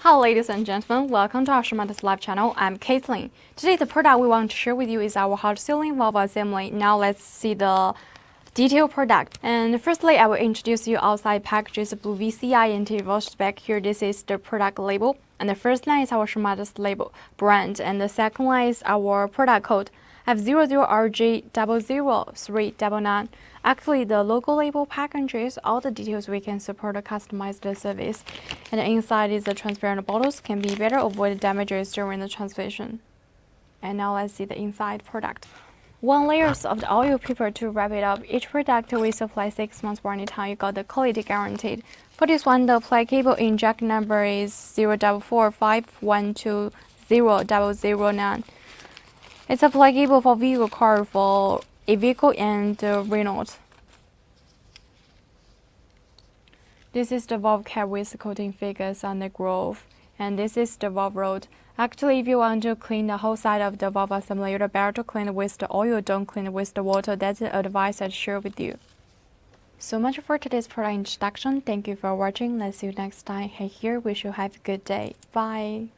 Hello ladies and gentlemen, welcome to our Shumatt live channel. I'm Caitlin. Today the product we want to share with you is our hot sealing valve assembly. Now let's see the detailed product. And firstly, I will introduce you outside packages blue VCI and reverse spec. Here this is the product label. And the first line is our Shumatt's label brand, and the second line is our product code F00RJ00375. Actually, the logo label packages all the details we can support a customized service. And inside is the transparent bottles, can be better avoid damages during the translation. And now let's see the inside product. 1 layers of the oil paper to wrap it up. Each product we supply 6 months warranty time. You got the quality guaranteed. For this one, the applicable inject number is 04451200009. It's applicable for vehicle car, for a vehicle and Renault. This is the valve cap with coating figures on the groove, and this is the valve rod. Actually, if you want to clean the whole side of the valve assembly, you're better to clean it with the oil, don't clean it with the water. That's the advice I'd share with you. So much for today's product introduction. Thank you for watching. Let's see you next time. Hey, here, wish you have a good day. Bye.